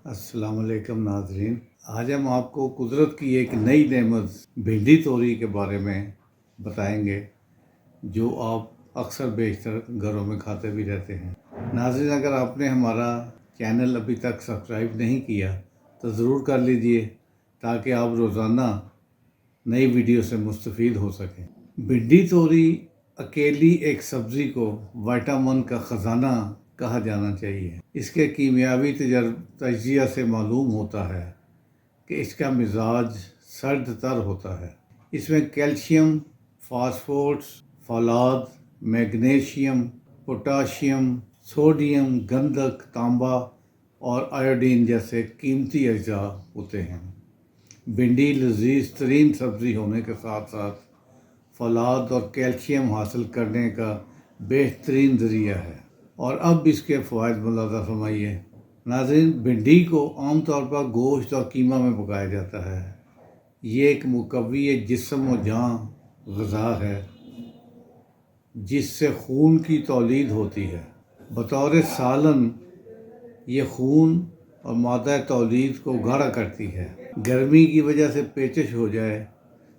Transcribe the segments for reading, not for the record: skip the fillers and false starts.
السلام علیکم ناظرین، آج ہم آپ کو قدرت کی ایک نئی نعمت بھنڈی توری کے بارے میں بتائیں گے، جو آپ اکثر بیشتر گھروں میں کھاتے بھی رہتے ہیں۔ ناظرین، اگر آپ نے ہمارا چینل ابھی تک سبسکرائب نہیں کیا تو ضرور کر لیجئے تاکہ آپ روزانہ نئی ویڈیو سے مستفید ہو سکیں۔ بھنڈی توری اکیلی ایک سبزی کو وٹامن کا خزانہ کہا جانا چاہیے۔ اس کے کیمیاوی تجزیہ سے معلوم ہوتا ہے کہ اس کا مزاج سرد تر ہوتا ہے۔ اس میں کیلشیم، فاسفورس، فولاد، میگنیشیم، پوٹاشیم، سوڈیم، گندھک، تانبا اور آیوڈین جیسے قیمتی اجزاء ہوتے ہیں۔ بھنڈی لذیذ ترین سبزی ہونے کے ساتھ ساتھ فولاد اور کیلشیم حاصل کرنے کا بہترین ذریعہ ہے۔ اور اب اس کے فوائد ملاحظہ فرمائیے۔ ناظرین، بھنڈی کو عام طور پر گوشت اور قیمہ میں پکایا جاتا ہے۔ یہ ایک مقوی جسم و جاں غذا ہے جس سے خون کی تولید ہوتی ہے۔ بطور سالن یہ خون اور مادہ تولید کو گاڑھا کرتی ہے۔ گرمی کی وجہ سے پیچش ہو جائے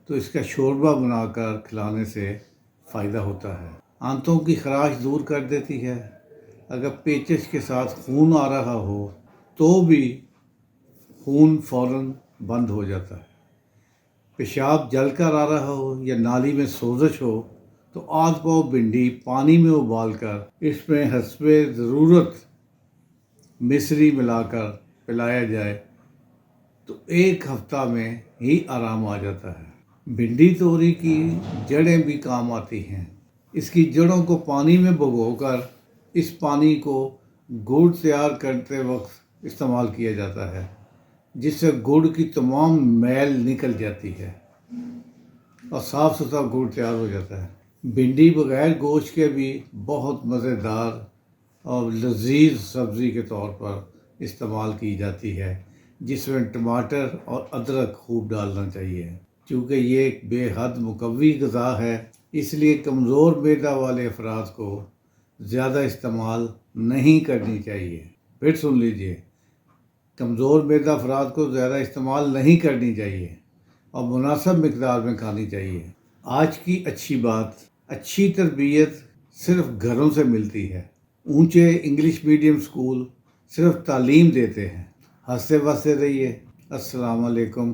تو اس کا شوربہ بنا کر کھلانے سے فائدہ ہوتا ہے۔ آنتوں کی خراش دور کر دیتی ہے۔ اگر پیچش کے ساتھ خون آ رہا ہو تو بھی خون فوراً بند ہو جاتا ہے۔ پیشاب جل کر آ رہا ہو یا نالی میں سوزش ہو تو آدھ پاؤ بھنڈی پانی میں ابال کر اس میں حسب ضرورت مصری ملا کر پلایا جائے تو ایک ہفتہ میں ہی آرام آ جاتا ہے۔ بھنڈی توری کی جڑیں بھی کام آتی ہیں۔ اس کی جڑوں کو پانی میں بھگو کر اس پانی کو گڑ تیار کرتے وقت استعمال کیا جاتا ہے، جس سے گڑ کی تمام میل نکل جاتی ہے اور صاف ستھرا گڑ تیار ہو جاتا ہے۔ بھنڈی بغیر گوشت کے بھی بہت مزیدار اور لذیذ سبزی کے طور پر استعمال کی جاتی ہے، جس میں ٹماٹر اور ادرک خوب ڈالنا چاہیے۔ چونکہ یہ ایک بے حد مقوی غذا ہے، اس لیے کمزور معدہ والے افراد کو زیادہ استعمال نہیں کرنی چاہیے۔ پھر سن لیجئے، کمزور معدہ افراد کو زیادہ استعمال نہیں کرنی چاہیے اور مناسب مقدار میں کھانی چاہیے۔ آج کی اچھی بات، اچھی تربیت صرف گھروں سے ملتی ہے۔ اونچے انگلش میڈیم سکول صرف تعلیم دیتے ہیں۔ ہنستے بستے رہیے۔ السلام علیکم۔